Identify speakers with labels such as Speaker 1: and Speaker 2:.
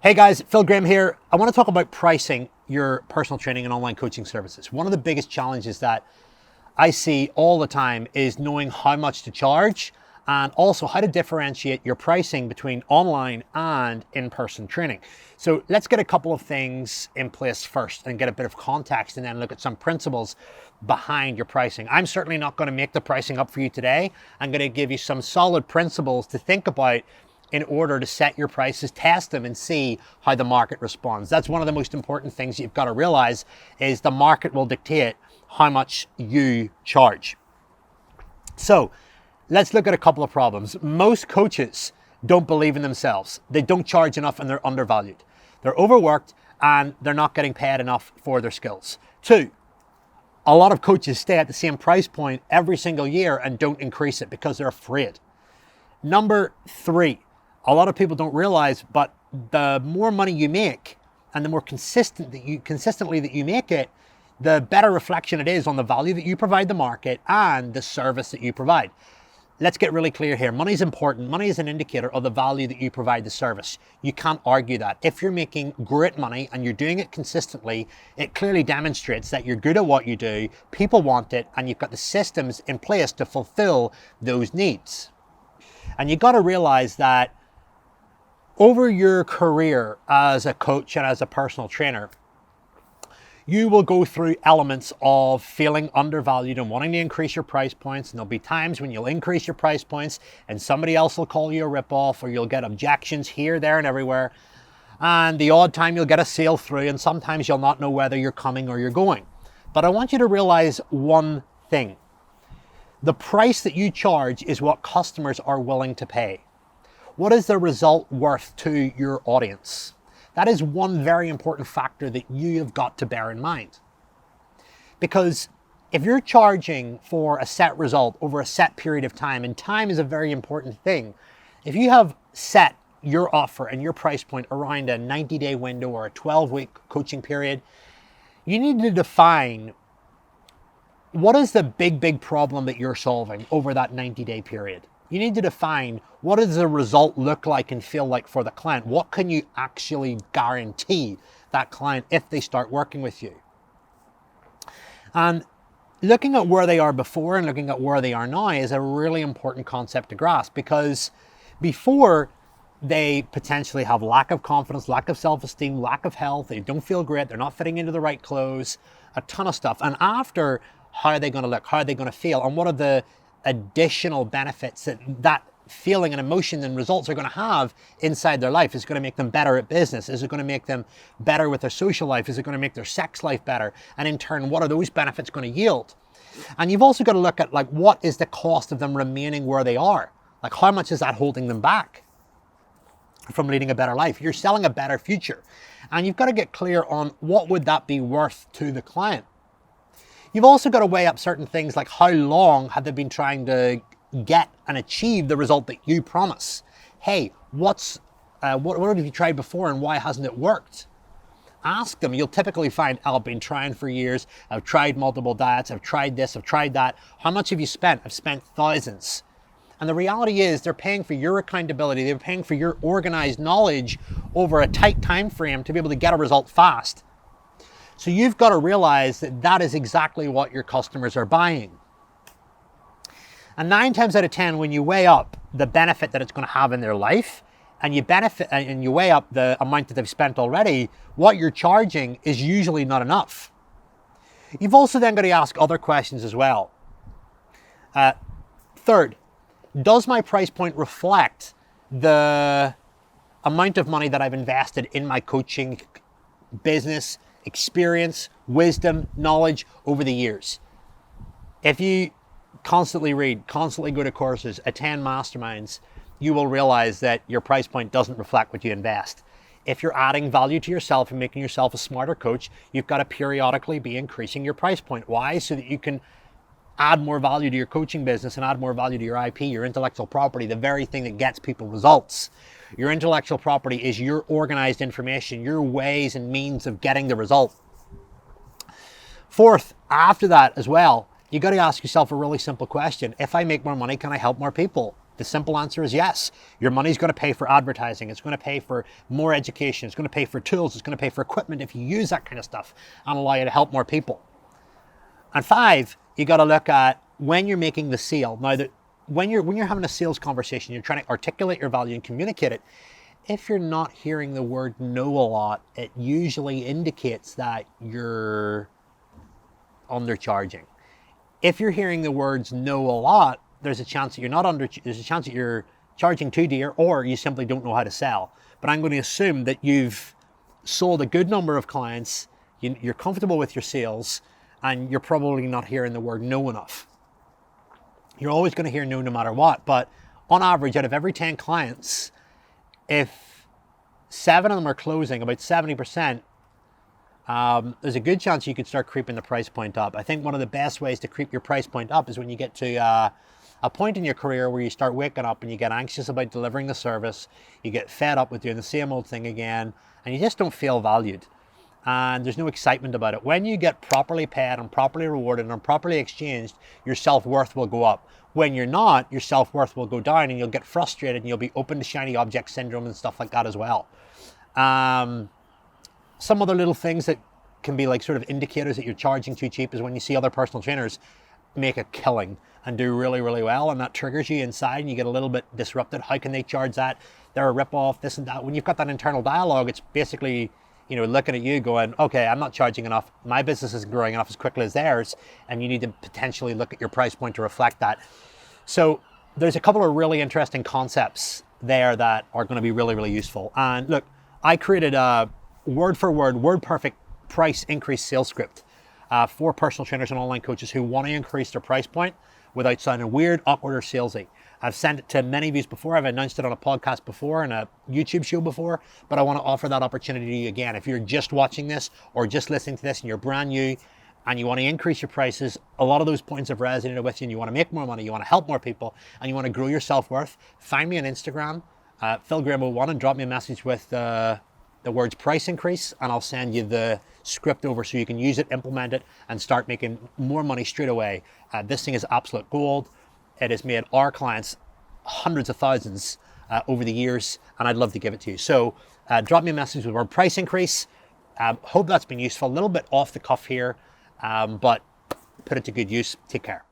Speaker 1: Hey guys, Phil Graham here. I want to talk about pricing your personal training and online coaching services. One of the biggest challenges that I see all the time is knowing how much to charge and also how to differentiate your pricing between online and in-person training. So let's get a couple of things in place first and get a bit of context and then look at some principles behind your pricing. I'm certainly not going to make the pricing up for you today. I'm going to give you some solid principles to think about in order to set your prices, test them, and see how the market responds. That's one of the most important things you've got to realize is the market will dictate how much you charge. So let's look at a couple of problems. Most coaches don't believe in themselves. They don't charge enough and they're undervalued. They're overworked and they're not getting paid enough for their skills. Two, a lot of coaches stay at the same price point every single year and don't increase it because they're afraid. Number three, a lot of people don't realize, but the more money you make and the more consistently that you make it, the better reflection it is on the value that you provide the market and the service that you provide. Let's get really clear here. Money is important. Money is an indicator of the value that you provide the service. You can't argue that. If you're making great money and you're doing it consistently, it clearly demonstrates that you're good at what you do, people want it, and you've got the systems in place to fulfill those needs. And you've got to realize that over your career as a coach and as a personal trainer, you will go through elements of feeling undervalued and wanting to increase your price points. And there'll be times when you'll increase your price points and somebody else will call you a ripoff, or you'll get objections here, there, and everywhere. And the odd time you'll get a sale through, and sometimes you'll not know whether you're coming or you're going. But I want you to realize one thing. The price that you charge is what customers are willing to pay. What is the result worth to your audience? That is one very important factor that you have got to bear in mind. Because if you're charging for a set result over a set period of time, and time is a very important thing, if you have set your offer and your price point around a 90-day window or a 12-week coaching period, you need to define what is the big problem that you're solving over that 90-day period. You need to define what does the result look like and feel like for the client. What can you actually guarantee that client if they start working with you? And looking at where they are before and looking at where they are now is a really important concept to grasp, because before they potentially have lack of confidence, lack of self-esteem, lack of health, they don't feel great, they're not fitting into the right clothes, a ton of stuff. And after, how are they going to look? How are they going to feel? And what are the additional benefits that feeling and emotion and results are going to have inside their life? Is it going to make them better at business? Is it going to make them better with their social life? Is it going to make their sex life better? And in turn, what are those benefits going to yield? And you've also got to look at, like, what is the cost of them remaining where they are? Like, how much is that holding them back from leading a better life? You're selling a better future, and you've got to get clear on what would that be worth to the client. You've also got to weigh up certain things like how long have they been trying to get and achieve the result that you promise. Hey, what have you tried before and why hasn't it worked? Ask them. You'll typically find, I've been trying for years. I've tried multiple diets. I've tried this. I've tried that. How much have you spent? I've spent thousands. And the reality is they're paying for your accountability. They're paying for your organized knowledge over a tight time frame to be able to get a result fast. So you've got to realize that that is exactly what your customers are buying. And 9 times out of 10, when you weigh up the benefit that it's going to have in their life, and you weigh up the amount that they've spent already, what you're charging is usually not enough. You've also then got to ask other questions as well. Third, does my price point reflect the amount of money that I've invested in my coaching business, experience, wisdom, knowledge over the years? If you constantly read, constantly go to courses, attend masterminds, you will realize that your price point doesn't reflect what you invest. If you're adding value to yourself and making yourself a smarter coach, you've got to periodically be increasing your price point. Why? So that you can add more value to your coaching business and add more value to your IP, your intellectual property, the very thing that gets people results. Your intellectual property is your organized information, your ways and means of getting the result. Fourth, after that as well, you got to ask yourself a really simple question. If I make more money, can I help more people? The simple answer is yes. Your money's going to pay for advertising. It's going to pay for more education. It's going to pay for tools. It's going to pay for equipment if you use that kind of stuff and allow you to help more people. And 5, you got to look at when you're making the sale. Now, when you're having a sales conversation, you're trying to articulate your value and communicate it. If you're not hearing the word no a lot, it usually indicates that you're undercharging. If you're hearing the words no a lot, there's a chance that there's a chance that you're charging too dear, or you simply don't know how to sell. But I'm going to assume that you've sold a good number of clients, you're comfortable with your sales, and you're probably not hearing the word no enough. You're always going to hear no matter what, but on average, out of every 10 clients, if 7 of them are closing, about 70%, there's a good chance you could start creeping the price point up. I think one of the best ways to creep your price point up is when you get to a point in your career where you start waking up and you get anxious about delivering the service, you get fed up with doing the same old thing again, and you just don't feel valued. And there's no excitement about it. When you get properly paid and properly rewarded and properly exchanged, your self-worth will go up. When you're not, your self-worth will go down and you'll get frustrated and you'll be open to shiny object syndrome and stuff like that as well. Some other little things that can be like sort of indicators that you're charging too cheap is when you see other personal trainers make a killing and do really, really well, and that triggers you inside and you get a little bit disrupted. How can they charge that? They're a rip-off, this and that. When you've got that internal dialogue, it's basically, looking at you going, okay, I'm not charging enough. My business isn't growing enough as quickly as theirs, and you need to potentially look at your price point to reflect that. So there's a couple of really interesting concepts there that are going to be really, really useful. And look, I created a word for word, word perfect price increase sales script for personal trainers and online coaches who want to increase their price point without sounding weird, awkward, or salesy. I've sent it to many of you before. I've announced it on a podcast before and a YouTube show before, but I want to offer that opportunity to you again. If you're just watching this or just listening to this and you're brand new and you want to increase your prices, a lot of those points have resonated with you and you want to make more money, you want to help more people, and you want to grow your self-worth, find me on Instagram, PhilGraham01, and drop me a message with the words price increase, and I'll send you the script over so you can use it, implement it, and start making more money straight away. This thing is absolute gold. It has made our clients hundreds of thousands over the years, and I'd love to give it to you. So drop me a message with the word price increase. Hope that's been useful. A little bit off the cuff here, but put it to good use. Take care.